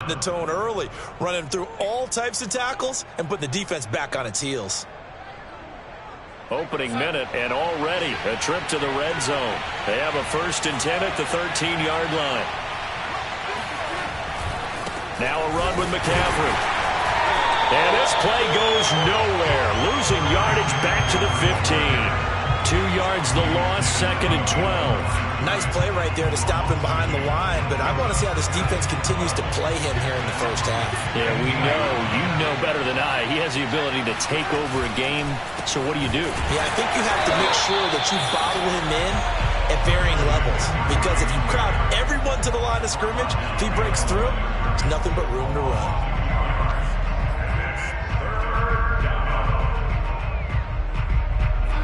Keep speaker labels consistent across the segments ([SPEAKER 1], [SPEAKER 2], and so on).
[SPEAKER 1] The tone early, running through all types of tackles and put the defense back on its heels.
[SPEAKER 2] Opening minute, and already a trip to the red zone. They have a 1st and 10 at the 13-yard line. Now a run with McCaffrey. And this play goes nowhere. Losing yardage back to the 15. 2 yards the loss, 2nd and 12.
[SPEAKER 1] Nice play right there to stop him behind the line, but I want to see how this defense continues to play him here in the first half.
[SPEAKER 2] Yeah, we know. You know better than I. He has the ability to take over a game, so what do you do?
[SPEAKER 1] Yeah, I think you have to make sure that you bottle him in at varying levels, because if you crowd everyone to the line of scrimmage, if he breaks through, there's nothing but room to run.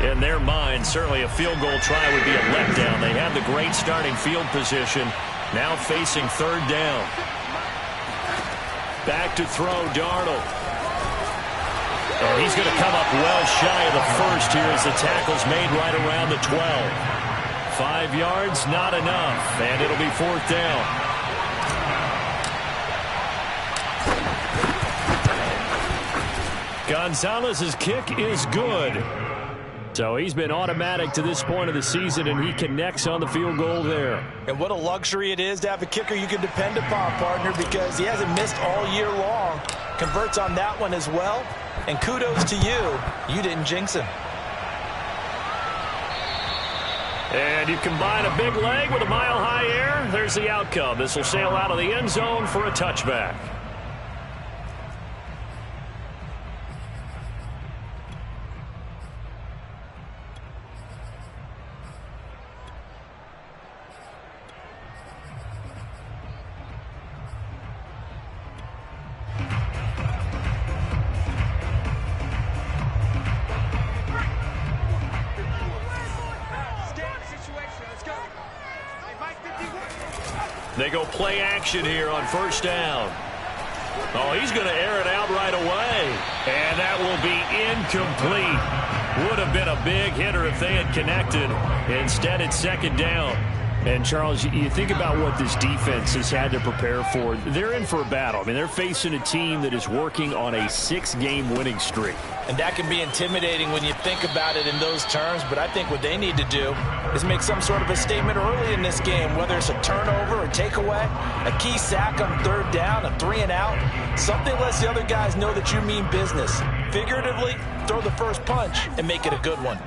[SPEAKER 2] In their mind, certainly a field goal try would be a letdown. They have the great starting field position. Now facing 3rd down. Back to throw, Darnold. And he's going to come up well shy of the first here as the tackle's made right around the 12. 5 yards, not enough. And it'll be 4th down. Gonzalez's kick is good. So he's been automatic to this point of the season, and he connects on the field goal there.
[SPEAKER 1] And what a luxury it is to have a kicker you can depend upon, partner, because he hasn't missed all year long. Converts on that one as well. And kudos to you. You didn't jinx him.
[SPEAKER 2] And you combine a big leg with a mile-high air. There's the outcome. This will sail out of the end zone for a touchback. They go play action here on 1st down. Oh, he's going to air it out right away. And that will be incomplete. Would have been a big hitter if they had connected. Instead, it's 2nd down. And, Charles, you think about what this defense has had to prepare for. They're in for a battle. I mean, they're facing a team that is working on a 6-game winning streak.
[SPEAKER 1] And that can be intimidating when you think about it in those terms. But I think what they need to do is make some sort of a statement early in this game, whether it's a turnover or takeaway, a key sack on 3rd down, a 3-and-out. Something lets the other guys know that you mean business. Figuratively, throw the first punch and make it a good one.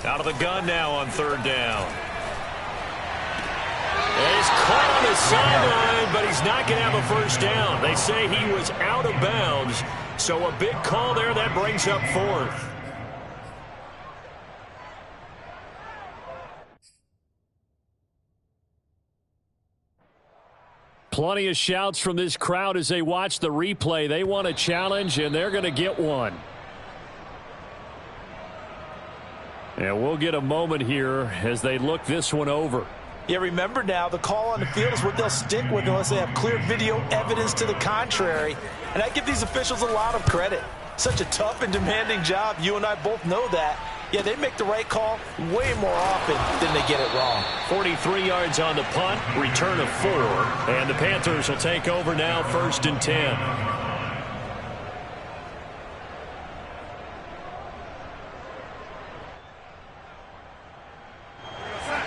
[SPEAKER 2] Out of the gun now on 3rd down. He's caught on the sideline, but he's not going to have a 1st down. They say he was out of bounds, so a big call there that brings up 4th. Plenty of shouts from this crowd as they watch the replay. They want a challenge, and they're going to get one. And we'll get a moment here as they look this one over.
[SPEAKER 1] Yeah, remember now, the call on the field is what they'll stick with unless they have clear video evidence to the contrary. And I give these officials a lot of credit. Such a tough and demanding job. You and I both know that. Yeah, they make the right call way more often than they get it wrong.
[SPEAKER 2] 43 yards on the punt, return of 4. And the Panthers will take over now, 1st and 10.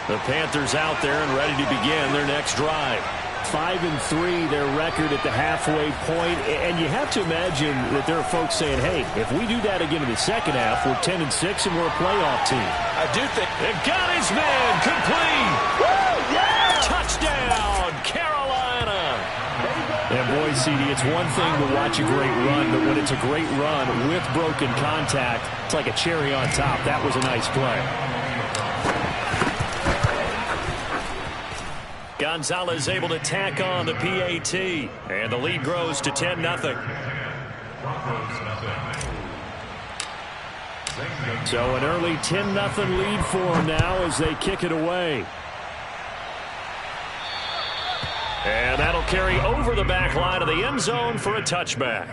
[SPEAKER 2] The Panthers out there and ready to begin their next drive. 5-3, their record at the halfway point. And you have to imagine that there are folks saying, hey, if we do that again in the second half, we're 10-6 and we're a playoff team.
[SPEAKER 1] I do think.
[SPEAKER 2] It got his man complete.
[SPEAKER 1] Woo, yeah!
[SPEAKER 2] Touchdown, Carolina. And boy, CD, it's one thing to watch a great run, but when it's a great run with broken contact, it's like a cherry on top. That was a nice play. Gonzalez able to tack on the PAT, and the lead grows to 10-0. So an early 10-0 lead for them now as they kick it away. And that'll carry over the back line of the end zone for a touchback.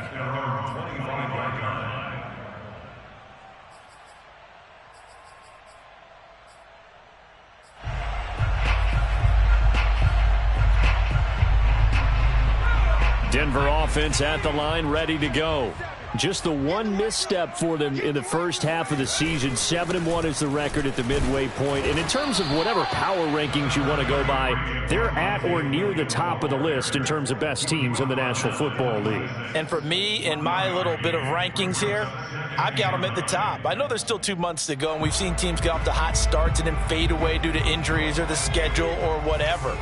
[SPEAKER 2] Denver offense at the line, ready to go. Just the one misstep for them in the first half of the season. 7-1 is the record at the midway point. And in terms of whatever power rankings you want to go by, they're at or near the top of the list in terms of best teams in the National Football League.
[SPEAKER 1] And for me, in my little bit of rankings here, I've got them at the top. I know there's still 2 months to go, and we've seen teams get off to hot starts and then fade away due to injuries or the schedule or whatever.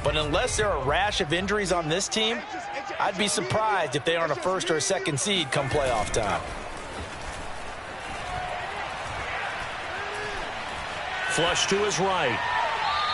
[SPEAKER 1] But unless there are a rash of injuries on this team, I'd be surprised if they aren't a first or a second seed come playoff time.
[SPEAKER 2] Flush to his right.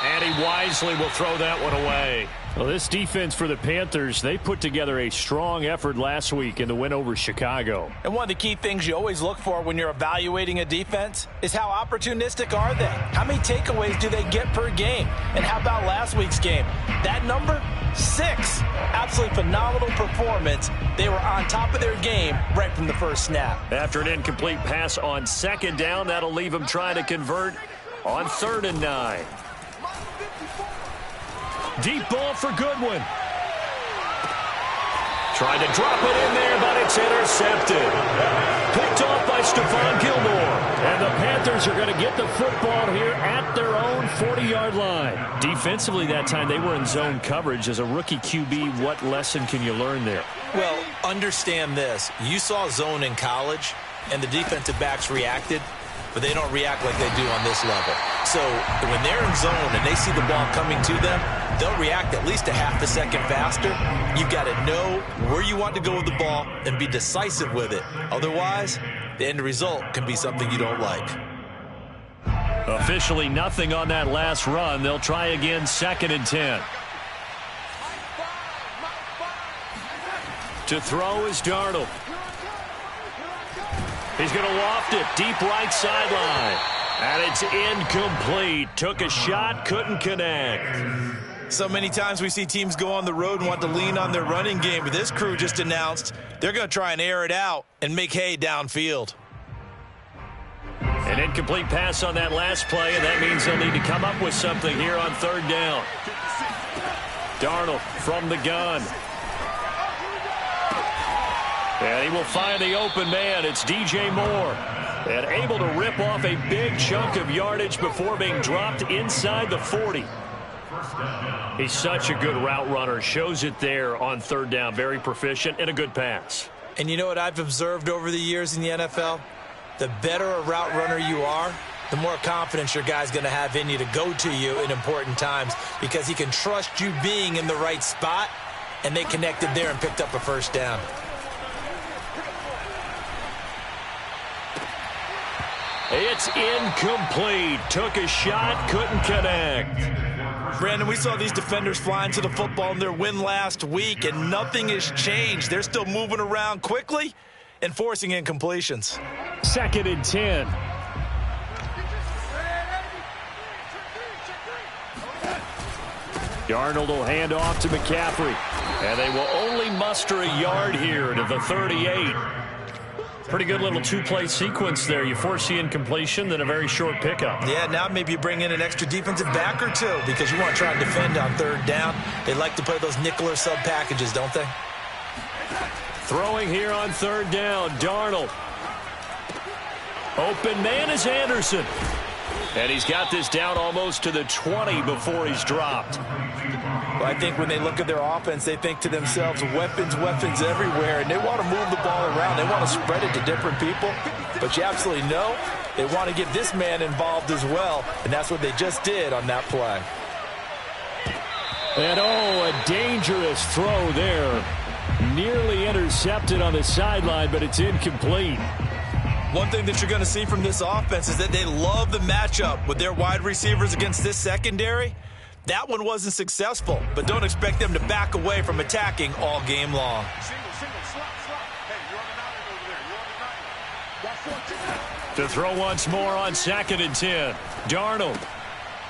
[SPEAKER 2] And he wisely will throw that one away. Well, this defense for the Panthers, they put together a strong effort last week in the win over Chicago.
[SPEAKER 1] And one of the key things you always look for when you're evaluating a defense is how opportunistic are they? How many takeaways do they get per game? And how about last week's game? That number? 6. Absolutely phenomenal performance. They were on top of their game right from the first snap.
[SPEAKER 2] After an incomplete pass on second down, that'll leave them trying to convert on 3rd and 9. Deep ball for Goodwin. Tried to drop it in there, but it's intercepted. Picked off by Stephon Gilmore. And the Panthers are going to get the football here at their own 40-yard line. Defensively that time, they were in zone coverage. As a rookie QB, what lesson can you learn there?
[SPEAKER 1] Well, understand this. You saw zone in college, and the defensive backs reacted, but they don't react like they do on this level. So when they're in zone and they see the ball coming to them, they'll react at least a half a second faster. You've got to know where you want to go with the ball and be decisive with it. Otherwise, the end result can be something you don't like.
[SPEAKER 2] Officially nothing on that last run. They'll try again, 2nd and 10. To throw is Darnold. He's going to loft it deep right sideline. And it's incomplete. Took a shot, couldn't connect.
[SPEAKER 1] So many times we see teams go on the road and want to lean on their running game, but this crew just announced they're going to try and air it out and make hay downfield.
[SPEAKER 2] An incomplete pass on that last play, and that means they'll need to come up with something here on 3rd down. Darnold from the gun. And he will find the open man. It's DJ Moore. And able to rip off a big chunk of yardage before being dropped inside the 40. He's such a good route runner. Shows it there on 3rd down. Very proficient and a good pass.
[SPEAKER 1] And you know what I've observed over the years in the NFL? The better a route runner you are, the more confidence your guy's going to have in you to go to you in important times because he can trust you being in the right spot, and they connected there and picked up a 1st down.
[SPEAKER 2] It's incomplete. Took a shot, couldn't connect.
[SPEAKER 1] Brandon, we saw these defenders flying to the football in their win last week, and nothing has changed. They're still moving around quickly and forcing incompletions.
[SPEAKER 2] 2nd and 10. Darnold will hand off to McCaffrey. And they will only muster a yard here to the 38. Pretty good little 2-play sequence there. You force the incompletion, then a very short pickup.
[SPEAKER 1] Yeah, now maybe you bring in an extra defensive back or two because you want to try and defend on 3rd down. They like to play those nickel or sub packages, don't they?
[SPEAKER 2] Throwing here on 3rd down, Darnold. Open man is Anderson. And he's got this down almost to the 20 before he's dropped.
[SPEAKER 1] Well, I think when they look at their offense, they think to themselves, weapons, weapons everywhere, and they want to move the ball around. They want to spread it to different people, but you absolutely know they want to get this man involved as well, and that's what they just did on that play.
[SPEAKER 2] And, oh, a dangerous throw there. Nearly intercepted on the sideline, but it's incomplete.
[SPEAKER 1] One thing that you're going to see from this offense is that they love the matchup with their wide receivers against this secondary. That one wasn't successful, but don't expect them to back away from attacking all game long.
[SPEAKER 2] To throw once more on 2nd and 10. Darnold.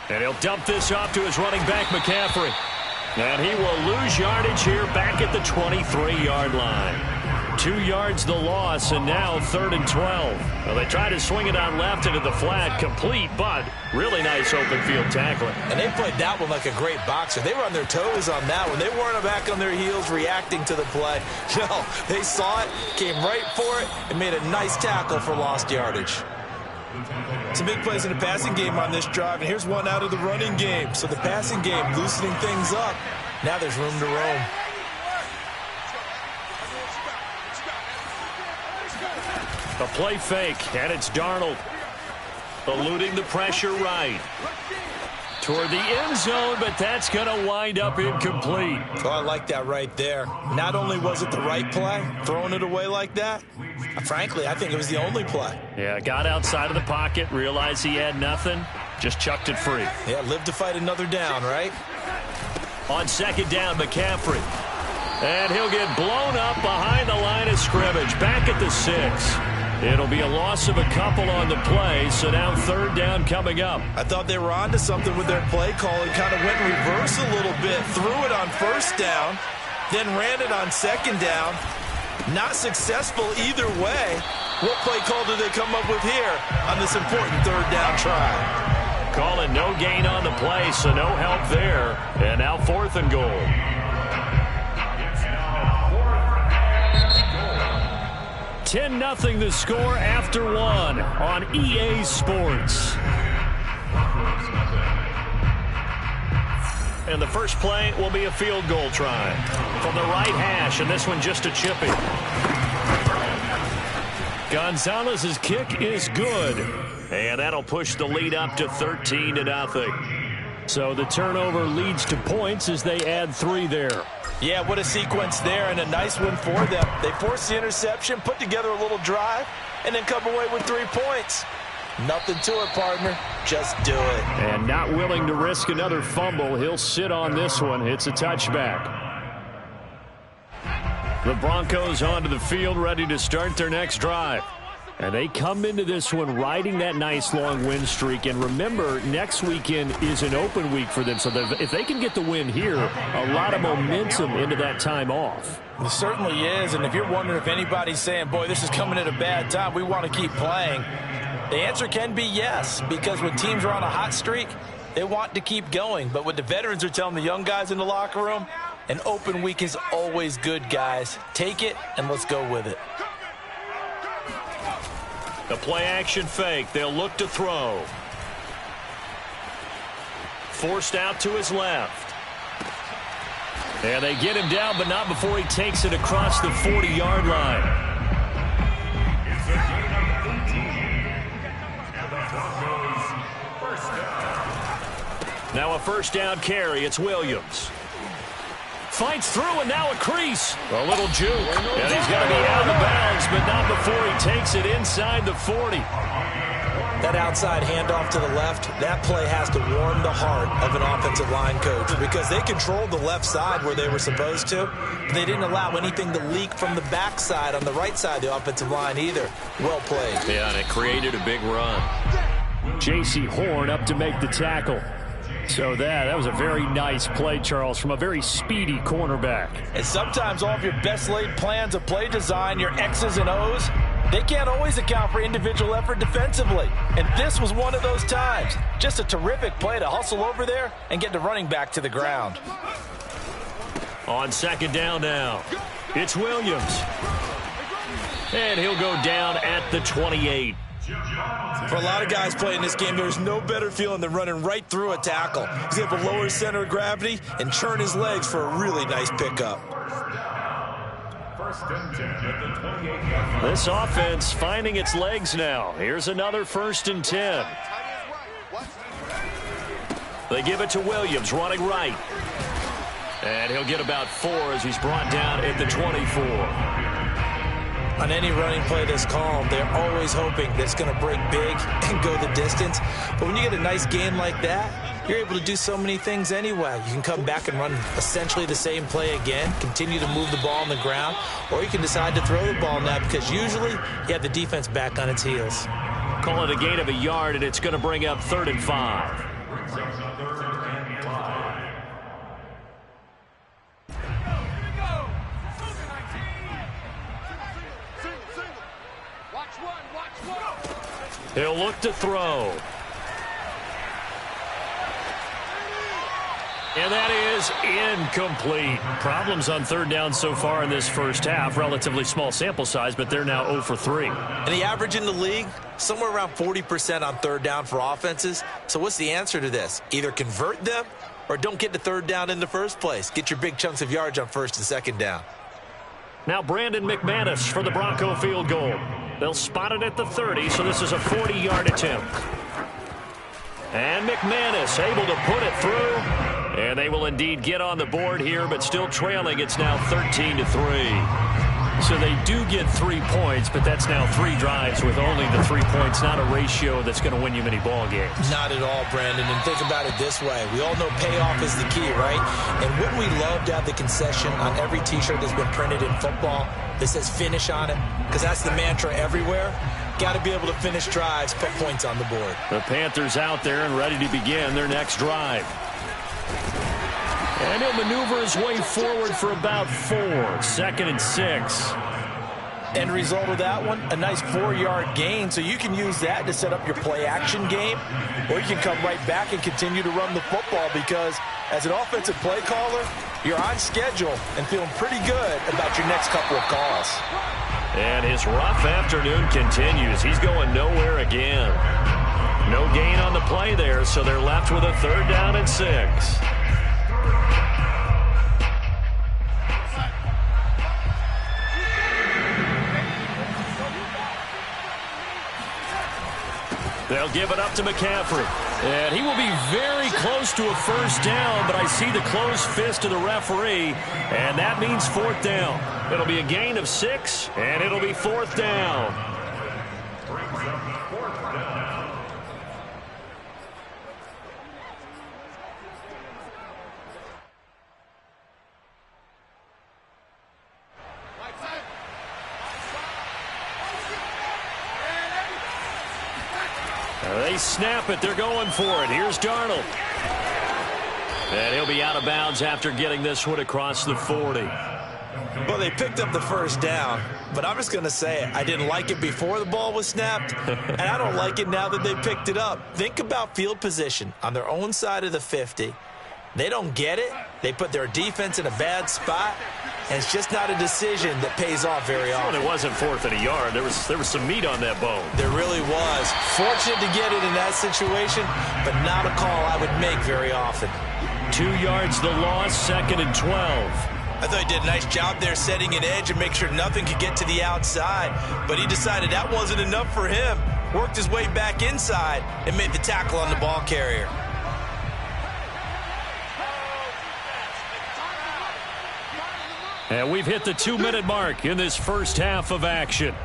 [SPEAKER 2] And he'll dump this off to his running back, McCaffrey. And he will lose yardage here back at the 23-yard line. 2 yards the loss, and now 3rd and 12. Well, they tried to swing it on left into the flat, complete, but really nice open field tackling.
[SPEAKER 1] And they played that one like a great boxer. They were on their toes on that one. They weren't back on their heels reacting to the play. No, they saw it, came right for it, and made a nice tackle for lost yardage. Some big plays in the passing game on this drive, and here's one out of the running game. So the passing game loosening things up. Now there's room to roam.
[SPEAKER 2] A play fake, and it's Darnold. Eluding the pressure right. Toward the end zone, but that's going to wind up incomplete.
[SPEAKER 1] Oh, I like that right there. Not only was it the right play, throwing it away like that, frankly, I think it was the only play.
[SPEAKER 2] Yeah, got outside of the pocket, realized he had nothing, just chucked it free.
[SPEAKER 1] Yeah, live to fight another down, right?
[SPEAKER 2] On 2nd down, McCaffrey. And he'll get blown up behind the line of scrimmage, back at the 6. It'll be a loss of a couple on the play, so now 3rd down coming up.
[SPEAKER 1] I thought they were onto something with their play call and kind of went in reverse a little bit. Threw it on 1st down, then ran it on 2nd down. Not successful either way. What play call do they come up with here on this important 3rd down try?
[SPEAKER 2] Calling no gain on the play, so no help there. And now 4th and goal. 10-0 the score after 1 on EA Sports. And the first play will be a field goal try from the right hash, and this one just a chippy. Gonzalez's kick is good, and that'll push the lead up to 13-0. So the turnover leads to points as they add 3 there.
[SPEAKER 1] Yeah, what a sequence there, and a nice one for them. They forced the interception, put together a little drive, and then come away with 3 points. Nothing to it, partner. Just do it.
[SPEAKER 2] And not willing to risk another fumble. He'll sit on this one. It's a touchback. The Broncos onto the field, ready to start their next drive. And they come into this one riding that nice long win streak. And remember, next weekend is an open week for them. So if they can get the win here, a lot of momentum into that time off.
[SPEAKER 1] It certainly is. And if you're wondering if anybody's saying, boy, this is coming at a bad time, we want to keep playing, the answer can be yes. Because when teams are on a hot streak, they want to keep going. But what the veterans are telling the young guys in the locker room, an open week is always good, guys. Take it and let's go with it.
[SPEAKER 2] The play action fake. They'll look to throw. Forced out to his left. And they get him down, but not before he takes it across the 40-yard line. Now a 1st down carry. It's Williams. Fights through, and now a crease. A little juke. And he's going to be out of bounds, but not before he takes it inside the 40.
[SPEAKER 1] That outside handoff to the left, that play has to warm the heart of an offensive line coach because they controlled the left side where they were supposed to. But they didn't allow anything to leak from the backside on the right side of the offensive line either. Well played.
[SPEAKER 2] Yeah, and it created a big run. J.C. Horn up to make the tackle. So that was a very nice play, Charles, from a very speedy cornerback.
[SPEAKER 1] And sometimes all of your best laid plans of play design, your X's and O's, they can't always account for individual effort defensively. And this was one of those times. Just a terrific play to hustle over there and get the running back to the ground.
[SPEAKER 2] On 2nd down now, it's Williams. And he'll go down at the 28.
[SPEAKER 1] For a lot of guys playing this game, there's no better feeling than running right through a tackle. He's able to lower his center of gravity and churn his legs for a really nice pickup.
[SPEAKER 2] This offense finding its legs now. Here's another 1st and 10. They give it to Williams, running right. And he'll get about 4 as he's brought down at the 24.
[SPEAKER 1] On any running play that's called, they're always hoping that it's going to break big and go the distance. But when you get a nice game like that, you're able to do so many things anyway. You can come back and run essentially the same play again, continue to move the ball on the ground, or you can decide to throw the ball now because usually you have the defense back on its heels.
[SPEAKER 2] Call it a gain of a yard, and it's going to bring up 3rd and 5. He'll look to throw. And that is incomplete. Problems on third down so far in this first half. Relatively small sample size, but they're now 0 for 3.
[SPEAKER 1] And the average in the league, somewhere around 40% on third down for offenses. So what's the answer to this? Either convert them or don't get to third down in the first place. Get your big chunks of yards on first and second down.
[SPEAKER 2] Now Brandon McManus for the Bronco field goal. They'll spot it at the 30, so this is a 40-yard attempt. And McManus able to put it through. And they will indeed get on the board here, but still trailing. It's now 13-3. So they do get 3 points, but that's now 3 drives with only the 3 points, not a ratio that's going to win you many ball games.
[SPEAKER 1] Not at all, Brandon. And think about it this way. We all know payoff is the key, right? And wouldn't we love to have the concession on every T-shirt that's been printed in football that says finish on it? Because that's the mantra everywhere. Got to be able to finish drives, put points on the board.
[SPEAKER 2] The Panthers out there and ready to begin their next drive. And he'll maneuver his way forward for about 4. 2nd and 6.
[SPEAKER 1] End result of that one, a nice 4-yard gain. So you can use that to set up your play-action game, or you can come right back and continue to run the football because as an offensive play caller, you're on schedule and feeling pretty good about your next couple of calls.
[SPEAKER 2] And his rough afternoon continues. He's going nowhere again. No gain on the play there, so they're left with a 3rd down and 6. They'll give it up to McCaffrey. And he will be very close to a 1st down, but I see the closed fist of the referee, and that means 4th down. It'll be a gain of 6, and it'll be 4th down. They snap it. They're going for it. Here's Darnold. And he'll be out of bounds after getting this one across the 40.
[SPEAKER 1] Well, they picked up the 1st down, but I'm just going to say it. I didn't like it before the ball was snapped, and I don't like it now that they picked it up. Think about field position on their own side of the 50. They don't get it. They put their defense in a bad spot, and it's just not a decision that pays off very often.
[SPEAKER 2] Well, it wasn't 4th and a yard. There was some meat on that bone.
[SPEAKER 1] There really was. Fortunate to get it in that situation, but not a call I would make very often.
[SPEAKER 2] 2 yards the loss, 2nd and 12.
[SPEAKER 1] I thought he did a nice job there setting an edge and make sure nothing could get to the outside, but he decided that wasn't enough for him. Worked his way back inside and made the tackle on the ball carrier.
[SPEAKER 2] And we've hit the 2-minute mark in this first half of action.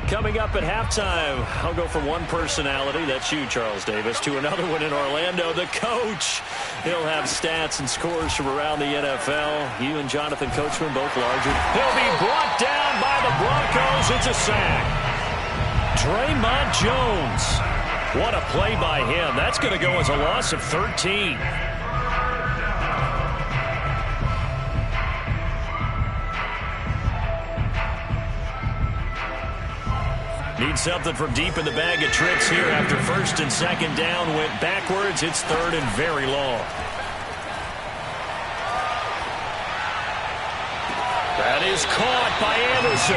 [SPEAKER 2] Coming up at halftime, I'll go from one personality, that's you, Charles Davis, to another one in Orlando, the coach. He'll have stats and scores from around the NFL. You and Jonathan Coachman, both larger. He'll be brought down by the Broncos. It's a sack. Draymond Jones. What a play by him. That's going to go as a loss of 13. Need something from deep in the bag of tricks here after 1st and 2nd down. Went backwards. It's 3rd and very long. That is caught by Anderson.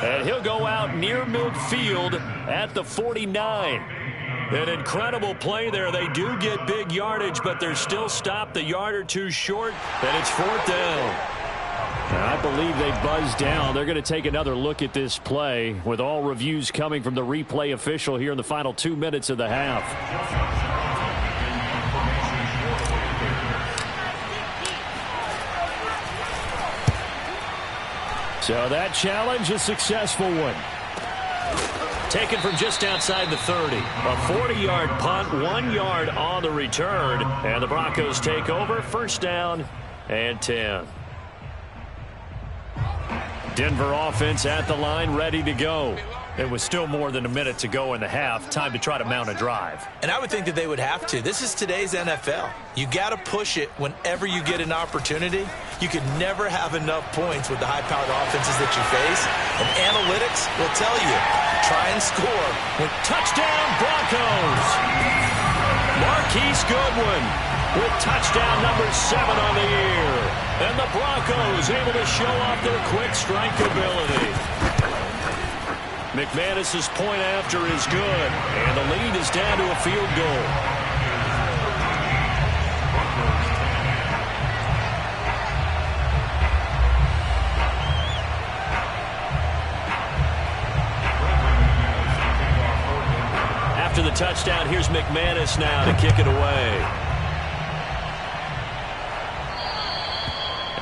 [SPEAKER 2] And he'll go out near midfield at the 49. An incredible play there. They do get big yardage, but they're still stopped the yard or two short. And it's 4th down. I believe they buzzed down. They're going to take another look at this play with all reviews coming from the replay official here in the final 2 minutes of the half. So that challenge, a successful one. Taken from just outside the 30. A 40-yard punt, 1 yard on the return. And the Broncos take over, 1st down and 10. Denver offense at the line, ready to go. It was still more than a minute to go in the half. Time to try to mount a drive.
[SPEAKER 1] And I would think that they would have to. This is today's NFL. You got to push it whenever you get an opportunity. You could never have enough points with the high-powered offenses that you face. And analytics will tell you, try and score.
[SPEAKER 2] Touchdown, Broncos! Marquise Goodwin with touchdown number 7 on the year. And the Broncos able to show off their quick strike ability. McManus's point after is good, and the lead is down to a field goal. After the touchdown, here's McManus now to kick it away.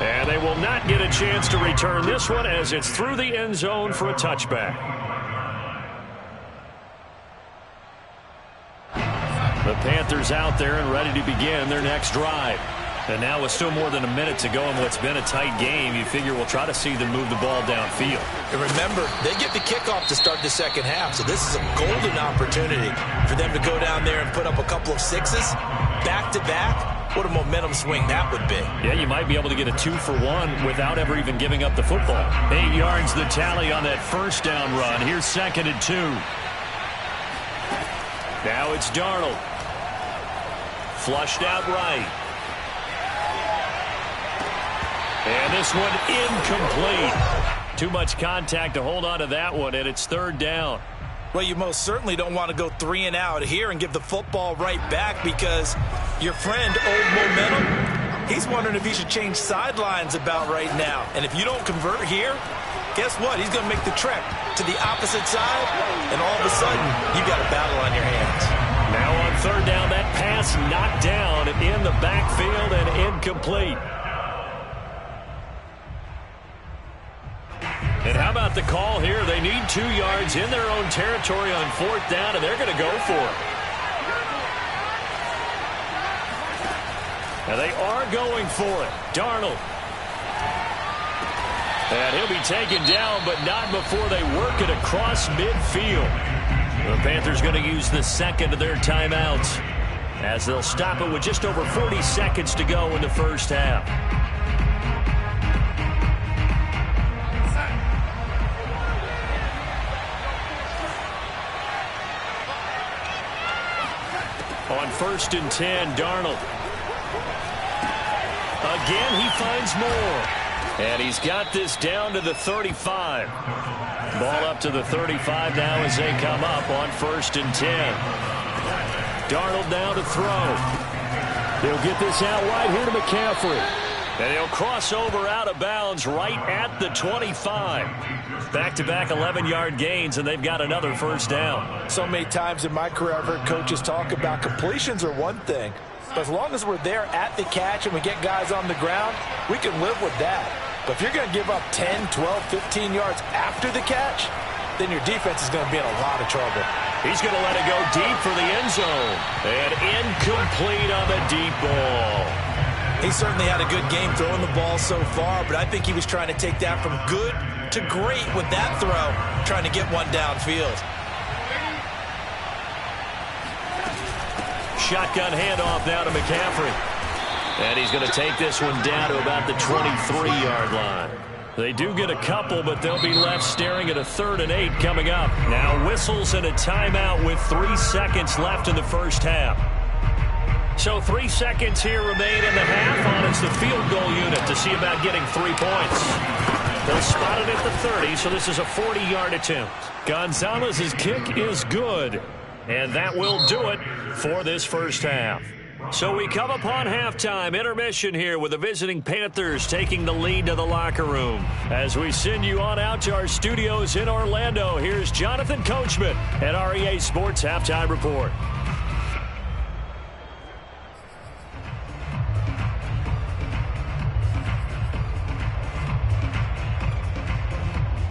[SPEAKER 2] And they will not get a chance to return this one as it's through the end zone for a touchback. The Panthers out there and ready to begin their next drive. And now with still more than a minute to go in what's been a tight game, you figure we'll try to see them move the ball downfield.
[SPEAKER 1] And remember, they get the kickoff to start the second half, so this is a golden opportunity for them to go down there and put up a couple of sixes back-to-back. What a momentum swing that would be.
[SPEAKER 2] Yeah, you might be able to get a 2-for-1 without ever even giving up the football. 8 yards the tally on that first down run. Here's 2nd and 2. Now it's Darnold. Flushed out right. And this one incomplete. Too much contact to hold on to that one, and it's 3rd down.
[SPEAKER 1] Well, you most certainly don't want to go 3 and out here and give the football right back because your friend, Old Momentum, he's wondering if he should change sidelines about right now. And if you don't convert here, guess what? He's going to make the trek to the opposite side, and all of a sudden, you've got a battle on your hands.
[SPEAKER 2] Now on 3rd down, that pass knocked down in the backfield and incomplete. And how about the call here? They need 2 yards in their own territory on 4th down, and they're going to go for it. And they are going for it. Darnold. And he'll be taken down, but not before they work it across midfield. The Panthers going to use the 2nd of their timeouts as they'll stop it with just over 40 seconds to go in the first half. On 1st and 10, Darnold. Again, he finds more. And he's got this down to the 35. Ball up to the 35 now as they come up on 1st and 10. Darnold now to throw. They'll get this out wide here to McCaffrey. And he'll cross over out of bounds right at the 25. Back-to-back 11-yard gains, and they've got another first down.
[SPEAKER 1] So many times in my career I've heard coaches talk about completions are one thing. But as long as we're there at the catch and we get guys on the ground, we can live with that. But if you're going to give up 10, 12, 15 yards after the catch, then your defense is going to be in a lot of trouble.
[SPEAKER 2] He's going to let it go deep for the end zone. And incomplete on the deep ball.
[SPEAKER 1] He certainly had a good game throwing the ball so far, but I think he was trying to take that from good to great with that throw, trying to get one downfield.
[SPEAKER 2] Shotgun handoff now to McCaffrey. And he's going to take this one down to about the 23-yard line. They do get a couple, but they'll be left staring at a 3rd and 8 coming up. Now whistles and a timeout with 3 seconds left in the first half. So 3 seconds here remain in the half on as the field goal unit to see about getting 3 points. They'll spot it at the 30, so this is a 40-yard attempt. Gonzalez's kick is good, and that will do it for this first half. So we come upon halftime intermission here with the visiting Panthers taking the lead to the locker room. As we send you on out to our studios in Orlando, here's Jonathan Coachman at REA Sports Halftime Report.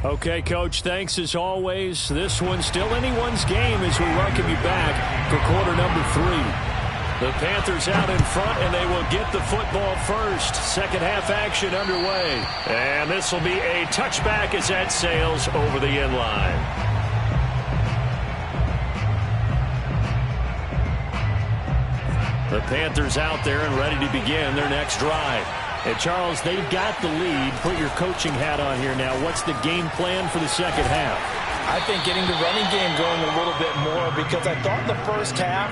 [SPEAKER 2] Okay, Coach, thanks as always. This one's still anyone's game as we welcome you back for quarter number 3. The Panthers out in front, and they will get the football first. Second half action underway. And this will be a touchback as that sails over the end line. The Panthers out there and ready to begin their next drive. And, Charles, they've got the lead. Put your coaching hat on here now. What's the game plan for the second half?
[SPEAKER 1] I think getting the running game going a little bit more, because I thought in the first half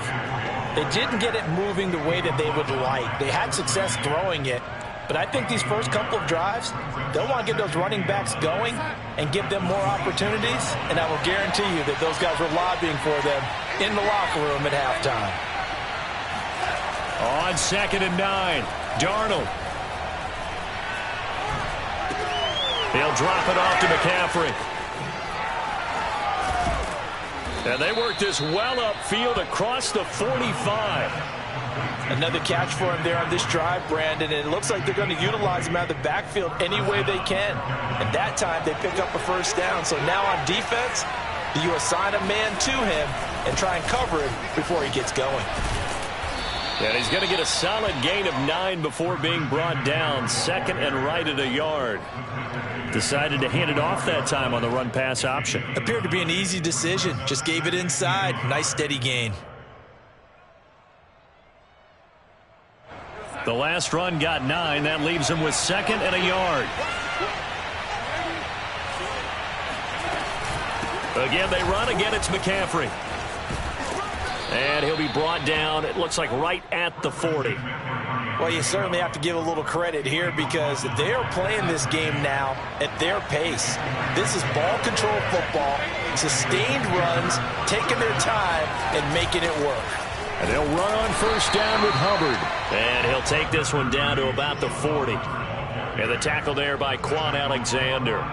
[SPEAKER 1] they didn't get it moving the way that they would like. They had success throwing it, but I think these first couple of drives, they'll want to get those running backs going and give them more opportunities, and I will guarantee you that those guys were lobbying for them in the locker room at halftime.
[SPEAKER 2] On 2nd and 9, Darnold. He'll drop it off to McCaffrey. And they work this well upfield across the 45.
[SPEAKER 1] Another catch for him there on this drive, Brandon. And it looks like they're going to utilize him out of the backfield any way they can. And that time they pick up a first down. So now on defense, you assign a man to him and try and cover him before he gets going.
[SPEAKER 2] And he's going to get a solid gain of 9 before being brought down. 2nd and right at a yard. Decided to hand it off that time on the run-pass option.
[SPEAKER 1] Appeared to be an easy decision. Just gave it inside. Nice steady gain.
[SPEAKER 2] The last run got 9. That leaves him with 2nd and a yard. Again, they run. Again, it's McCaffrey. And he'll be brought down, it looks like, right at the 40.
[SPEAKER 1] Well, you certainly have to give a little credit here, because they are playing this game now at their pace. This is ball control football, sustained runs, taking their time and making it work.
[SPEAKER 2] And they'll run on first down with Hubbard. And he'll take this one down to about the 40. And the tackle there by Quan Alexander.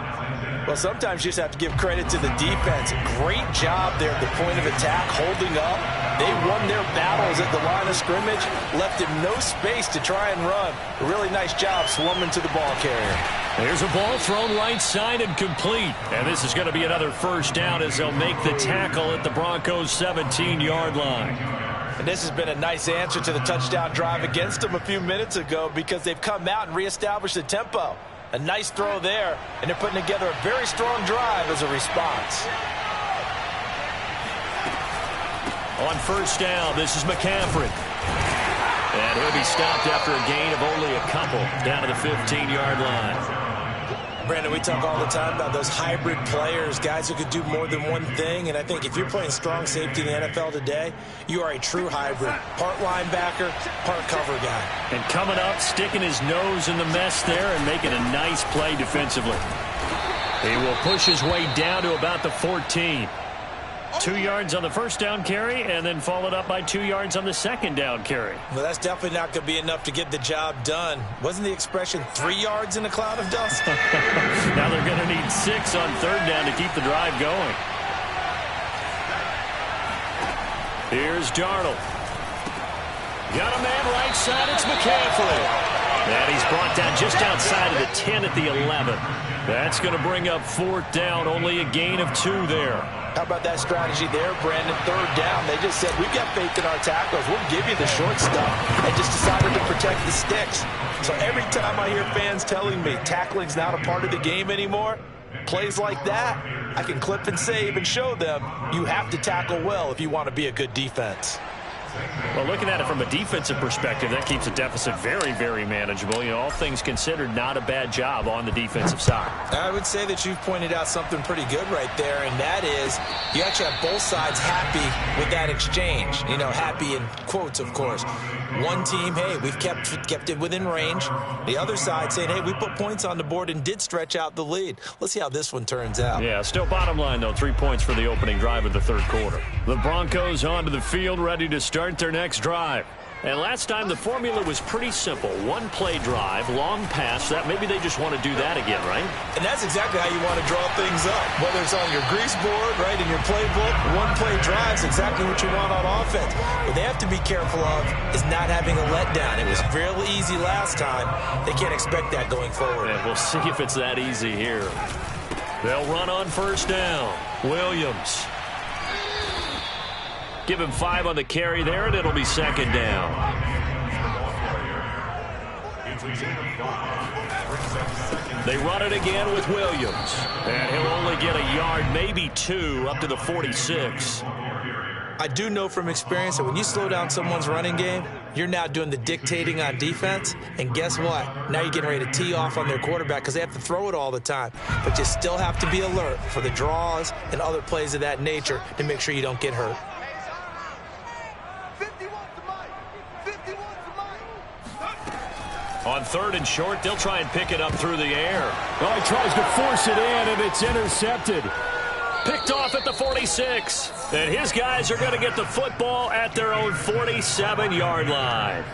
[SPEAKER 1] Well, sometimes you just have to give credit to the defense. Great job there at the point of attack, holding up. They won their battles at the line of scrimmage, left him no space to try and run. A really nice job swarming to the ball carrier.
[SPEAKER 2] There's a ball thrown right side and complete. And this is going to be another first down as they'll make the tackle at the Broncos' 17-yard line.
[SPEAKER 1] And this has been a nice answer to the touchdown drive against them a few minutes ago, because they've come out and reestablished the tempo. A nice throw there, and they're putting together a very strong drive as a response.
[SPEAKER 2] On first down, this is McCaffrey. And he'll be stopped after a gain of only a couple down to the 15-yard line.
[SPEAKER 1] Brandon, we talk all the time about those hybrid players, guys who could do more than one thing. And I think if you're playing strong safety in the NFL today, you are a true hybrid. Part linebacker, part cover guy.
[SPEAKER 2] And coming up, sticking his nose in the mess there and making a nice play defensively. He will push his way down to about the 14. 2 yards on the first down carry, and then followed up by 2 yards on the second down carry.
[SPEAKER 1] Well, that's definitely not going to be enough to get the job done. Wasn't the expression 3 yards in a cloud of dust?
[SPEAKER 2] Now they're going to need 6 on third down to keep the drive going. Here's Darnold. Got a man right side. It's McCaffrey. And he's brought down just outside of the 10 at the 11. That's going to bring up fourth down. Only a gain of 2 there.
[SPEAKER 1] How about that strategy there, Brandon? Third down. They just said, we've got faith in our tackles. We'll give you the short stuff. And just decided to protect the sticks. So every time I hear fans telling me tackling's not a part of the game anymore, plays like that, I can clip and save and show them you have to tackle well if you want to be a good defense.
[SPEAKER 2] Well, looking at it from a defensive perspective, that keeps the deficit very, very manageable. You know, all things considered, not a bad job on the defensive side.
[SPEAKER 1] I would say that you've pointed out something pretty good right there, and that is you actually have both sides happy with that exchange. You know, happy in quotes, of course. One team, hey, we've kept it within range. The other side saying, hey, we put points on the board and did stretch out the lead. Let's see how this one turns out.
[SPEAKER 2] Yeah, still bottom line, though, 3 points for the opening drive of the third quarter. The Broncos onto the field, ready to start their next drive. And last time the formula was pretty simple. One play drive, long pass. That maybe they just want to do that again, right?
[SPEAKER 1] And that's exactly how you want to draw things up. Whether it's on your grease board, right, in your playbook, one play drive is exactly what you want on offense. What they have to be careful of is not having a letdown. It was fairly easy last time. They can't expect that going forward.
[SPEAKER 2] And we'll see if it's that easy here. They'll run on first down. Williams. Give him 5 on the carry there, and it'll be second down. They run it again with Williams. And he'll only get a yard, maybe 2, up to the 46.
[SPEAKER 1] I I do know from experience that when you slow down someone's running game, you're now doing the dictating on defense. And guess what? Now you're getting ready to tee off on their quarterback because they have to throw it all the time. But you still have to be alert for the draws and other plays of that nature to make sure you don't get hurt.
[SPEAKER 2] On 3rd and short, they'll try and pick it up through the air.
[SPEAKER 3] Oh, he tries to force it in, and it's intercepted.
[SPEAKER 2] Picked off at the 46. And his guys are going to get the football at their own 47-yard line.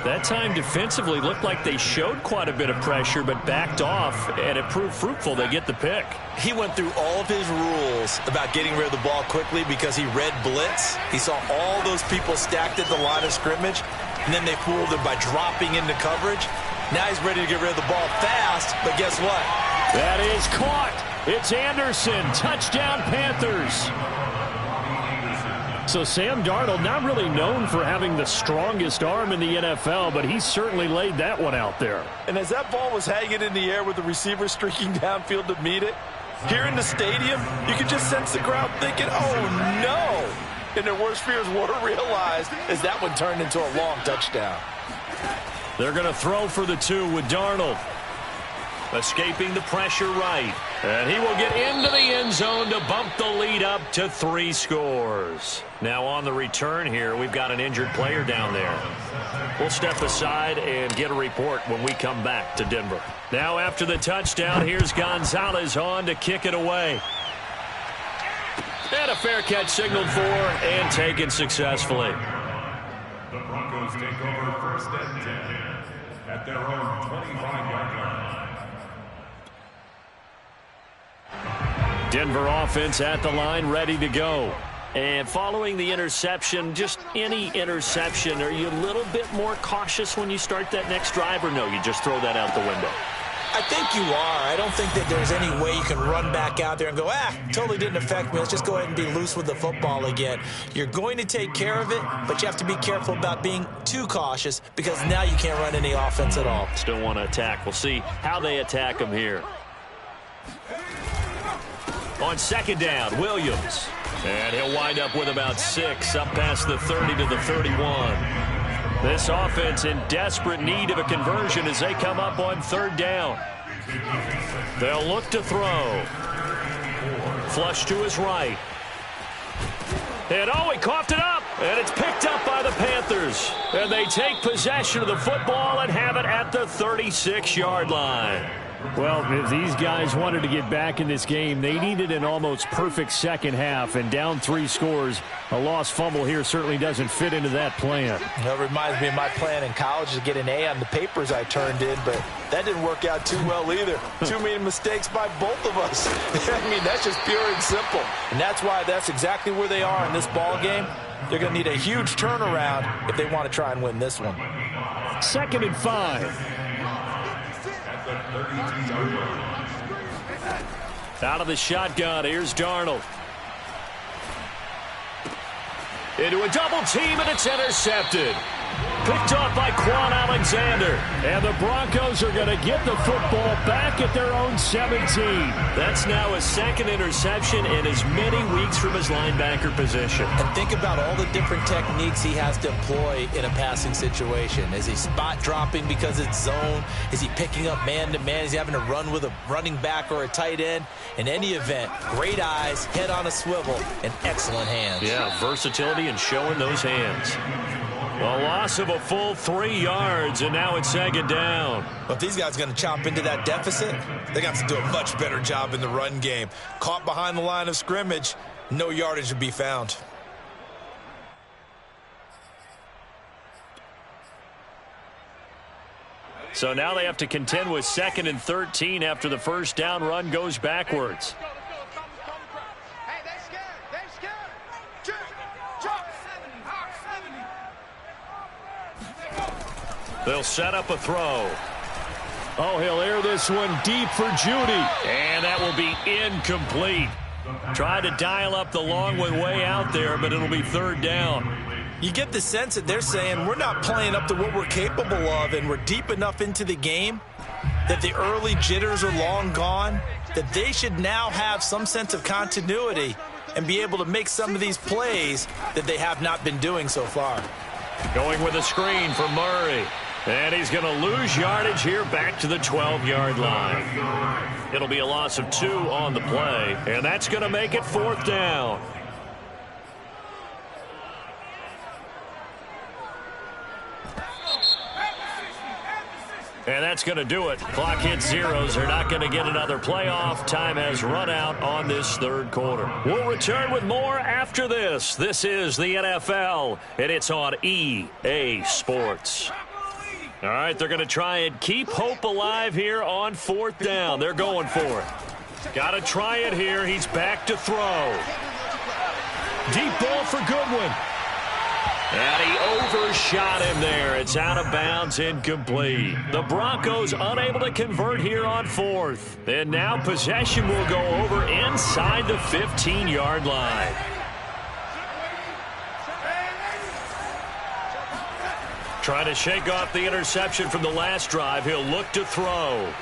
[SPEAKER 2] That time defensively looked like they showed quite a bit of pressure but backed off, and it proved fruitful. They get the pick.
[SPEAKER 1] He went through all of his rules about getting rid of the ball quickly because he read blitz. He saw all those people stacked at the line of scrimmage, and then they fooled him by dropping into coverage. Now he's ready to get rid of the ball fast, but guess what?
[SPEAKER 3] That is caught. It's Anderson. Touchdown, Panthers. So Sam Darnold, not really known for having the strongest arm in the NFL, but he certainly laid that one out there.
[SPEAKER 1] And as that ball was hanging in the air with the receiver streaking downfield to meet it, here in the stadium, you could just sense the crowd thinking, oh, no. And their worst fears were realized as that one turned into a long touchdown.
[SPEAKER 2] They're going to throw for the 2 with Darnold. Escaping the pressure right. And he will get into the end zone to bump the lead up to 3 scores. Now on the return here, we've got an injured player down there. We'll step aside and get a report when we come back to Denver. Now after the touchdown, here's Gonzalez on to kick it away. And a fair catch signaled for and taken successfully.
[SPEAKER 4] The Broncos take over 1st and 10 at their own 25-yard line.
[SPEAKER 2] Denver offense at the line, ready to go. And following the interception, just any interception, are you a little bit more cautious when you start that next drive, or no, you just throw that out the window?
[SPEAKER 1] I think you are. I don't think that there's any way you can run back out there and go, totally didn't affect me. Let's just go ahead and be loose with the football again. You're going to take care of it, but you have to be careful about being too cautious because now you can't run any offense at all.
[SPEAKER 2] Still want to attack. We'll see how they attack them here. On 2nd down, Williams. And he'll wind up with about 6 up past the 30 to the 31. This offense in desperate need of a conversion as they come up on 3rd down. They'll look to throw. Flush to his right. And he coughed it up. And it's picked up by the Panthers. And they take possession of the football and have it at the 36-yard line.
[SPEAKER 3] Well, if these guys wanted to get back in this game, they needed an almost perfect second half, and down 3 scores. A lost fumble here certainly doesn't fit into that plan.
[SPEAKER 1] That reminds me of my plan in college to get an A on the papers I turned in, but that didn't work out too well either. Too many mistakes by both of us. I mean, that's just pure and simple. And that's why that's exactly where they are in this ball game. They're going to need a huge turnaround if they want to try and win this one.
[SPEAKER 3] 2nd and 5.
[SPEAKER 2] Out of the shotgun, here's Darnold. Into a double team, and it's intercepted. Picked off by Quan Alexander.
[SPEAKER 3] And the Broncos are going to get the football back at their own 17.
[SPEAKER 2] That's now his 2nd interception in as many weeks from his linebacker position.
[SPEAKER 1] And think about all the different techniques he has to employ in a passing situation. Is he spot dropping because it's zone? Is he picking up man-to-man? Is he having to run with a running back or a tight end? In any event, great eyes, head on a swivel, and excellent hands.
[SPEAKER 2] Yeah, versatility and showing those hands. A loss of a full 3 yards, and now it's 2nd down.
[SPEAKER 1] But if these guys are going to chop into that deficit, they're going to have to do a much better job in the run game. Caught behind the line of scrimmage, no yardage to be found.
[SPEAKER 2] So now they have to contend with 2nd and 13 after the 1st down run goes backwards. They'll set up a throw.
[SPEAKER 3] Oh, he'll air this one deep for Judy.
[SPEAKER 2] And that will be incomplete. Tried to dial up the long one way out there, but it'll be 3rd down.
[SPEAKER 1] You get the sense that they're saying we're not playing up to what we're capable of, and we're deep enough into the game that the early jitters are long gone, that they should now have some sense of continuity and be able to make some of these plays that they have not been doing so far.
[SPEAKER 2] Going with a screen for Murray. And he's going to lose yardage here back to the 12-yard line. It'll be a loss of 2 on the play, and that's going to make it 4th down. And that's going to do it. Clock hits zeros. They're not going to get another playoff. Time has run out on this 3rd quarter. We'll return with more after this. This is the NFL, and it's on EA Sports. All right, they're going to try and keep hope alive here on 4th down. They're going for it. Got to try it here. He's back to throw. Deep ball for Goodwin. And he overshot him there. It's out of bounds, incomplete. The Broncos unable to convert here on 4th. And now possession will go over inside the 15-yard line. Trying to shake off the interception from the last drive. He'll look to throw.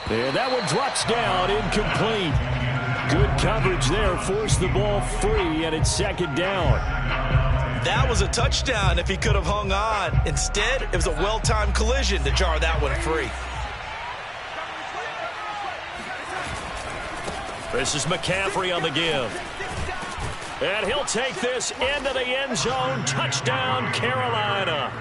[SPEAKER 3] And that one drops down, incomplete. Good coverage there, forced the ball free, and it's 2nd down.
[SPEAKER 1] That was a touchdown if he could have hung on. Instead, it was a well-timed collision to jar that one free.
[SPEAKER 2] This is McCaffrey on the give. And he'll take this into the end zone. Touchdown, Carolina.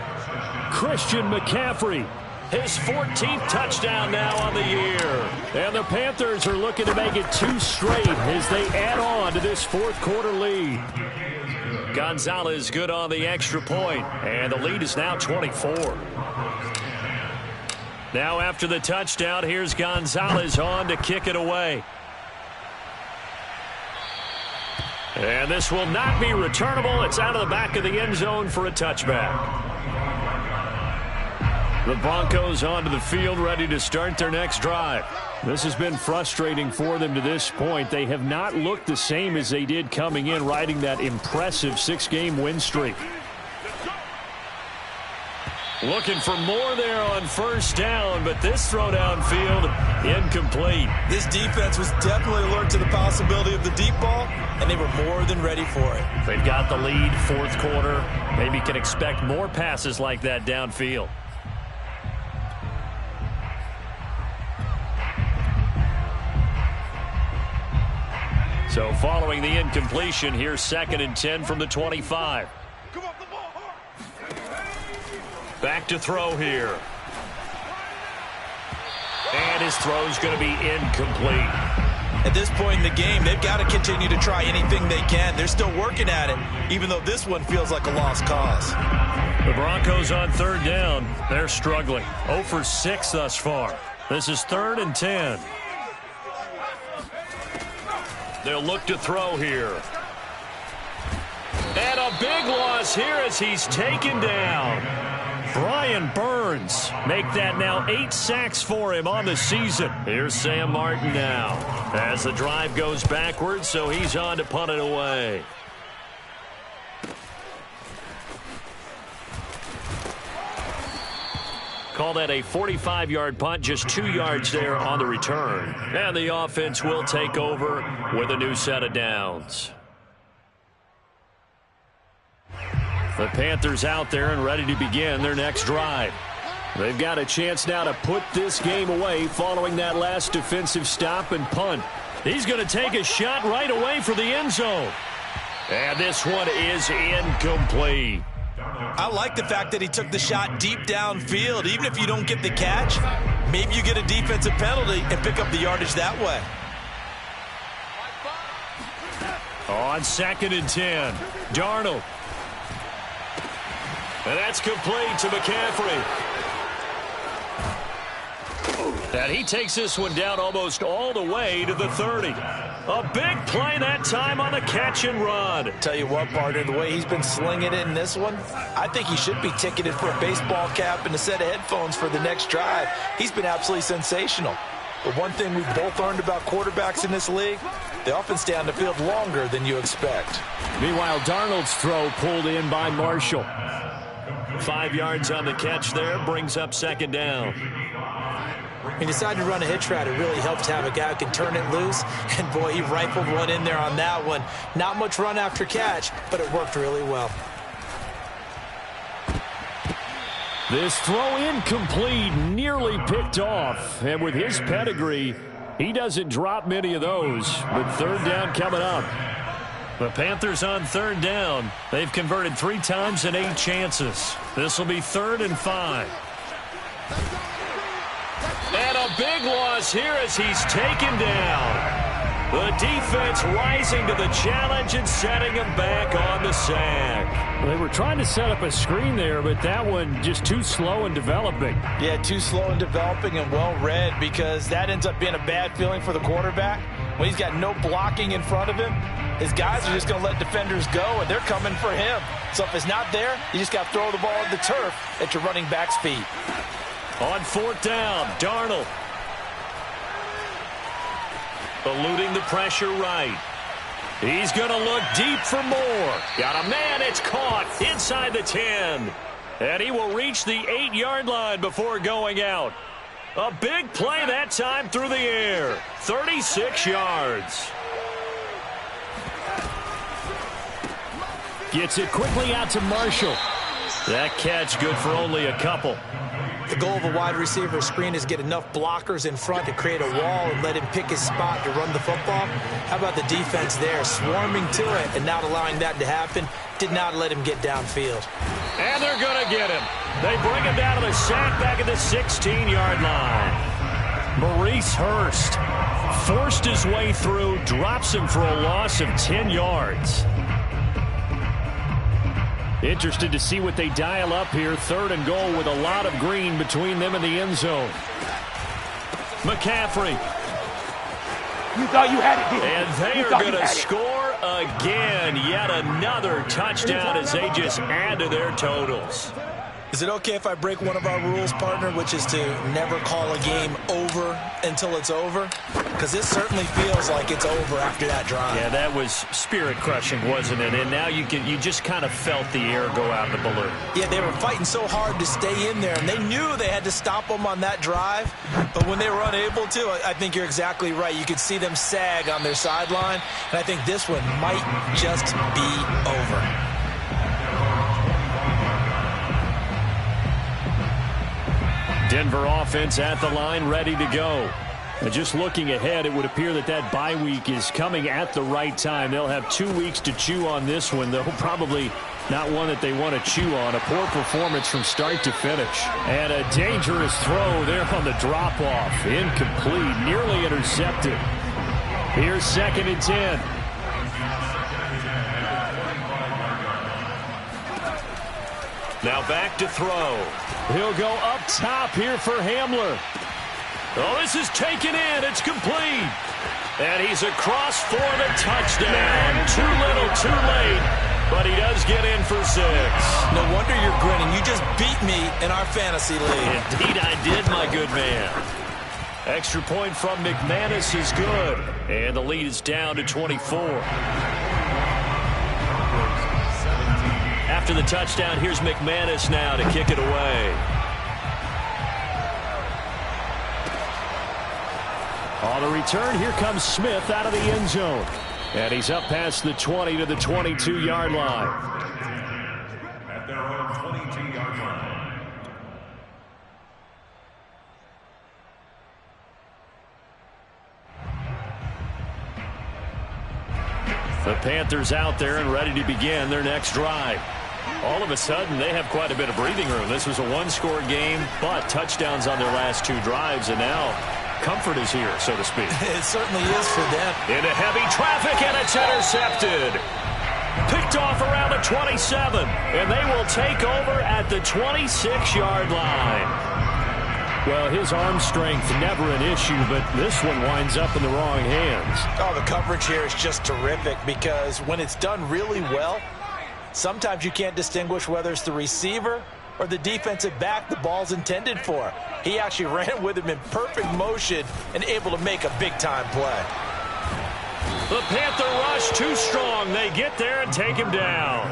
[SPEAKER 3] Christian McCaffrey.
[SPEAKER 2] His 14th touchdown now on the year.
[SPEAKER 3] And the Panthers are looking to make it 2 straight as they add on to this 4th quarter lead.
[SPEAKER 2] Gonzalez good on the extra point, and the lead is now 24. Now after the touchdown, here's Gonzalez on to kick it away. And this will not be returnable. It's out of the back of the end zone for a touchback. The Broncos onto the field, ready to start their next drive.
[SPEAKER 3] This has been frustrating for them to this point. They have not looked the same as they did coming in, riding that impressive 6-game win streak.
[SPEAKER 2] Looking for more there on 1st down, but this throw downfield incomplete.
[SPEAKER 1] This defense was definitely alert to the possibility of the deep ball, and they were more than ready for it.
[SPEAKER 2] They've got the lead, 4th quarter. Maybe can expect more passes like that downfield. So following the incompletion, here's 2nd and 10 from the 25. Back to throw here. And his throw's going to be incomplete.
[SPEAKER 1] At this point in the game, they've got to continue to try anything they can. They're still working at it, even though this one feels like a lost cause.
[SPEAKER 2] The Broncos on 3rd down. They're struggling. 0 for 6 thus far. This is 3rd and 10. They'll look to throw here. And a big loss here as he's taken down. Brian Burns make that now 8 sacks for him on the season. Here's Sam Martin now as the drive goes backwards, so he's on to punt it away. Call that a 45-yard punt, just 2 yards there on the return. And the offense will take over with a new set of downs. The Panthers out there and ready to begin their next drive.
[SPEAKER 3] They've got a chance now to put this game away following that last defensive stop and punt.
[SPEAKER 2] He's going to take a shot right away for the end zone. And this one is incomplete.
[SPEAKER 1] I like the fact that he took the shot deep downfield. Even if you don't get the catch, maybe you get a defensive penalty and pick up the yardage that way.
[SPEAKER 2] On 2nd and 10, Darnold. And that's complete to McCaffrey. And he takes this one down almost all the way to the 30. A big play that time on the catch and run.
[SPEAKER 1] Tell you what, partner, the way he's been slinging it in this one, I think he should be ticketed for a baseball cap and a set of headphones for the next drive. He's been absolutely sensational. But one thing we've both learned about quarterbacks in this league, they often stay on the field longer than you expect.
[SPEAKER 3] Meanwhile, Darnold's throw pulled in by Marshall.
[SPEAKER 2] 5 yards on the catch there, brings up 2nd down.
[SPEAKER 1] He decided to run a hitch route. It really helped to have a guy who can turn it loose. And, boy, he rifled one in there on that one. Not much run after catch, but it worked really well.
[SPEAKER 3] This throw incomplete, nearly picked off. And with his pedigree, he doesn't drop many of those. But third down coming up.
[SPEAKER 2] The Panthers on third down. They've converted 3 times and 8 chances. This will be 3rd and 5. And a big loss here as he's taken down. The defense rising to the challenge and setting him back on the sack.
[SPEAKER 3] They were trying to set up a screen there, but that one just too slow in developing.
[SPEAKER 1] Yeah, too slow in developing and well read, because that ends up being a bad feeling for the quarterback. When he's got no blocking in front of him, his guys are just going to let defenders go, and they're coming for him. So if it's not there, you just got to throw the ball at the turf at your running back's feet.
[SPEAKER 2] On 4th down, Darnold. Eluding the pressure right. He's going to look deep for more. Got a man, it's caught inside the 10. And he will reach the 8-yard line before going out. A big play that time through the air. 36 yards.
[SPEAKER 3] Gets it quickly out to Marshall.
[SPEAKER 2] That catch good for only a couple.
[SPEAKER 1] The goal of a wide receiver screen is get enough blockers in front to create a wall and let him pick his spot to run the football. How about the defense there, swarming to it and not allowing that to happen? Did not let him get downfield.
[SPEAKER 2] And they're going to get him. They bring him down to the sack back at the 16-yard line. Maurice Hurst forced his way through, drops him for a loss of 10 yards.
[SPEAKER 3] Interested to see what they dial up here. 3rd and goal with a lot of green between them and the end zone.
[SPEAKER 2] McCaffrey.
[SPEAKER 5] You thought you had it, didn't you?
[SPEAKER 2] And they are going to score again. Yet another touchdown as they just add to their totals.
[SPEAKER 1] Is it okay if I break one of our rules, partner, which is to never call a game over until it's over? Because this certainly feels like it's over after that drive.
[SPEAKER 2] Yeah, that was spirit-crushing, wasn't it? And now you just kind of felt the air go out of the balloon.
[SPEAKER 1] Yeah, they were fighting so hard to stay in there, and they knew they had to stop them on that drive. But when they were unable to, I think you're exactly right. You could see them sag on their sideline, and I think this one might just be over.
[SPEAKER 3] Denver offense at the line, ready to go. And just looking ahead, it would appear that that bye week is coming at the right time. They'll have 2 weeks to chew on this one, though probably not one that they want to chew on. A poor performance from start to finish. And a dangerous throw there on the drop-off. Incomplete, nearly intercepted. Here's 2nd and 10.
[SPEAKER 2] Now back to throw.
[SPEAKER 3] He'll go up top here for Hamler.
[SPEAKER 2] Oh, this is taken in. It's complete. And he's across for the touchdown. Too little, too late. But he does get in for 6.
[SPEAKER 1] No wonder you're grinning. You just beat me in our fantasy league.
[SPEAKER 2] Indeed I did, my good man. Extra point from McManus is good. And the lead is down to 24. After the touchdown, here's McManus now to kick it away.
[SPEAKER 3] On the return, here comes Smith out of the end zone. And he's up past the 20 to the 22-yard line.
[SPEAKER 4] At their own 22-yard line.
[SPEAKER 2] The Panthers out there and ready to begin their next drive. All of a sudden, they have quite a bit of breathing room. This was a one-score game, but touchdowns on their last 2 drives, and now comfort is here, so to speak.
[SPEAKER 1] It certainly is for them.
[SPEAKER 2] Into heavy traffic, and it's intercepted. Picked off around the 27, and they will take over at the 26-yard line.
[SPEAKER 3] Well, his arm strength never an issue, but this one winds up in the wrong hands.
[SPEAKER 1] Oh, the coverage here is just terrific, because when it's done really well, sometimes you can't distinguish whether it's the receiver or the defensive back the ball's intended for. He actually ran with him in perfect motion and able to make a big-time play.
[SPEAKER 2] The Panther rush too strong. They get there and take him down.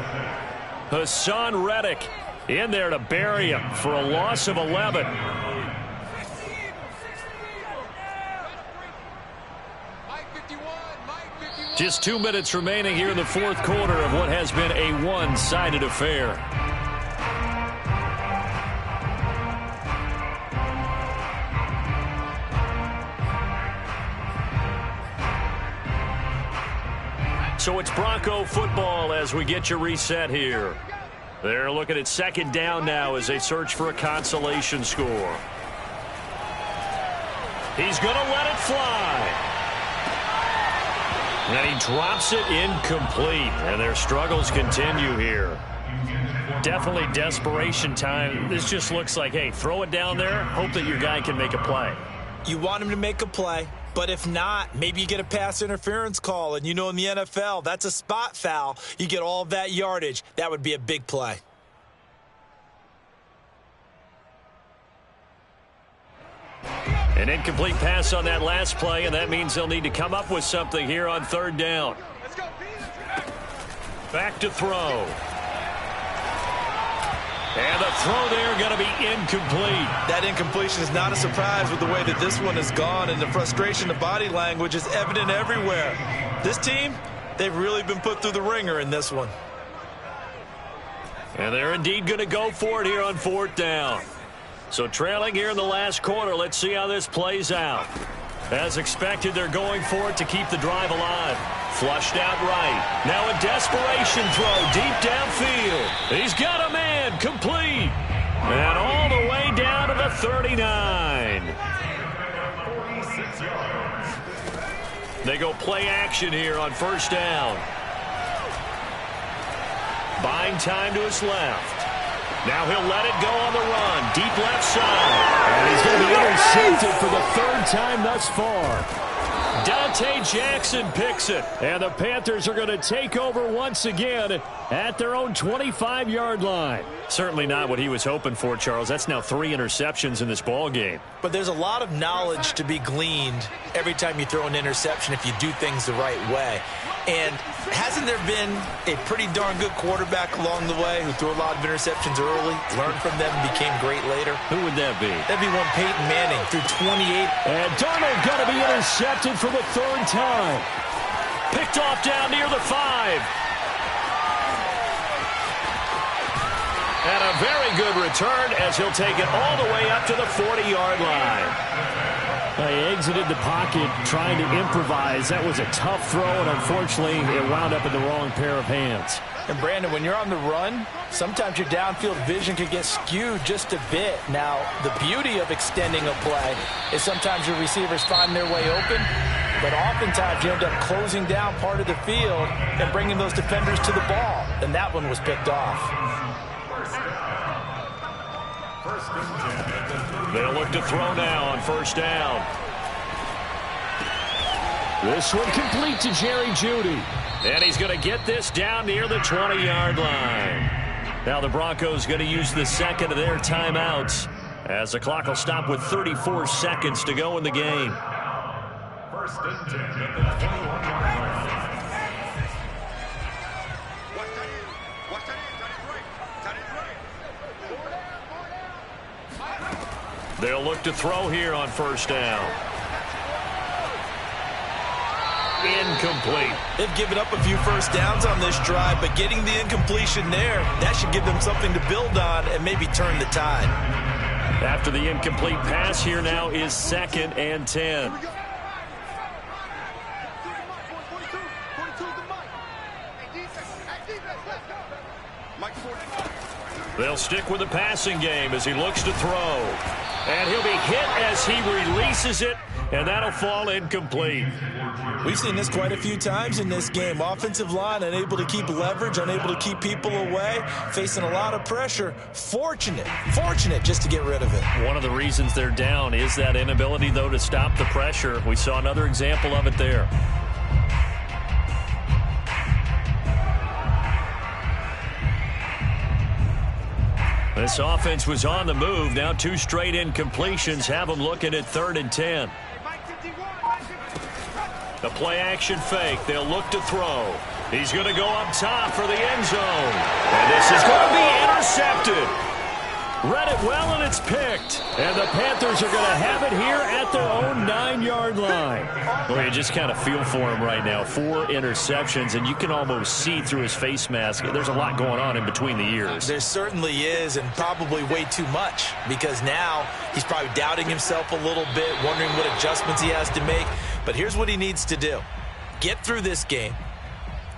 [SPEAKER 2] Hassan Reddick in there to bury him for a loss of 11.
[SPEAKER 3] Just 2 minutes remaining here in the fourth quarter of what has been a one-sided affair. So it's Bronco football as we get you reset here. They're looking at second down now as they search for a consolation score. He's going to let it fly. And he drops it incomplete. And their struggles continue here. Definitely desperation time. This just looks like, hey, throw it down there, hope that your guy can make a play.
[SPEAKER 1] You want him to make a play, but if not, maybe you get a pass interference call. And you know in the NFL, that's a spot foul. You get all of that yardage. That would be a big play.
[SPEAKER 3] An incomplete pass on that last play, and that means they'll need to come up with something here on third down. Back to throw. And the throw there going to be incomplete.
[SPEAKER 1] That incompletion is not a surprise with the way that this one has gone, and the frustration of body language is evident everywhere. This team, they've really been put through the ringer in this one.
[SPEAKER 3] And they're indeed going to go for it here on fourth down. So trailing here in the last quarter, let's see how this plays out. As expected, they're going for it to keep the drive alive. Flushed out right. Now a desperation throw deep downfield. He's got a man, complete. And all the way down to the 39. They go play action here on first down. Buying time to his left. Now he'll let it go on the run. Deep left side. And he's going to be intercepted for the third time thus far. Dante Jackson picks it. And the Panthers are going to take over once again at their own 25-yard line. Certainly not what he was hoping for, Charles. That's now 3 interceptions in this ball game.
[SPEAKER 1] But there's a lot of knowledge to be gleaned every time you throw an interception if you do things the right way. And hasn't there been a pretty darn good quarterback along the way who threw a lot of interceptions early, learned from them, and became great later?
[SPEAKER 3] Who would that be?
[SPEAKER 1] That'd be one Peyton Manning, threw 28.
[SPEAKER 3] And Darnold going to be intercepted for the third time. Picked off down near the 5. And a very good return as he'll take it all the way up to the 40-yard line. He exited the pocket trying to improvise. That was a tough throw, and unfortunately, it wound up in the wrong pair of hands.
[SPEAKER 1] And, Brandon, when you're on the run, sometimes your downfield vision could get skewed just a bit. Now, the beauty of extending a play is sometimes your receivers find their way open, but oftentimes you end up closing down part of the field and bringing those defenders to the ball. And that one was picked off.
[SPEAKER 3] They'll look to throw now on first down. This one complete to Jerry Jeudy. And he's going to get this down near the 20-yard line. Now the Broncos going to use the second of their timeouts as the clock will stop with 34 seconds to go in the game.
[SPEAKER 4] First and 10 at the 21-yard line.
[SPEAKER 3] They'll look to throw here on first down. Incomplete.
[SPEAKER 1] They've given up a few first downs on this drive, but getting the incompletion there, that should give them something to build on and maybe turn the tide.
[SPEAKER 3] After the incomplete pass, here now is second and 10. They'll stick with the passing game as he looks to throw. And he'll be hit as he releases it, and that'll fall incomplete.
[SPEAKER 1] We've seen this quite a few times in this game. Offensive line unable to keep leverage, unable to keep people away, facing a lot of pressure. Fortunate just to get rid of it.
[SPEAKER 3] One of the reasons they're down is that inability, though, to stop the pressure. We saw another example of it there. This offense was on the move. Now 2 straight incompletions have them looking at 3rd and 10. The play action fake. They'll look to throw. He's going to go up top for the end zone. And this is going to be intercepted.
[SPEAKER 2] Read it well, and it's picked. And the Panthers are going to have it here at their own 9-yard line. Well, you just kind of feel for him right now. 4 interceptions, and you can almost see through his face mask. There's a lot going on in between the ears.
[SPEAKER 1] There certainly is, and probably way too much, because now he's probably doubting himself a little bit, wondering what adjustments he has to make. But here's what he needs to do. Get through this game,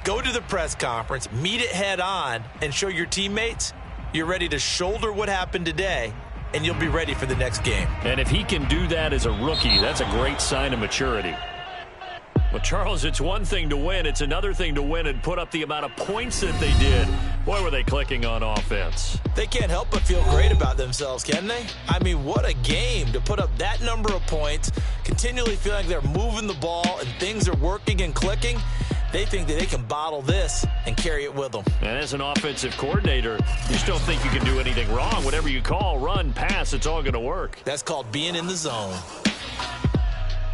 [SPEAKER 1] go to the press conference, meet it head on, and show your teammates you're ready to shoulder what happened today, and you'll be ready for the next game.
[SPEAKER 2] And if he can do that as a rookie, that's a great sign of maturity. Well, Charles, it's one thing to win. It's another thing to win and put up the amount of points that they did. Boy, were they clicking on offense.
[SPEAKER 1] They can't help but feel great about themselves, can they? I mean, what a game to put up that number of points, continually feeling like they're moving the ball and things are working and clicking. They think that they can bottle this and carry it with them.
[SPEAKER 2] And as an offensive coordinator, you just don't think you can do anything wrong. Whatever you call, run, pass, it's all going to work.
[SPEAKER 1] That's called being in the zone.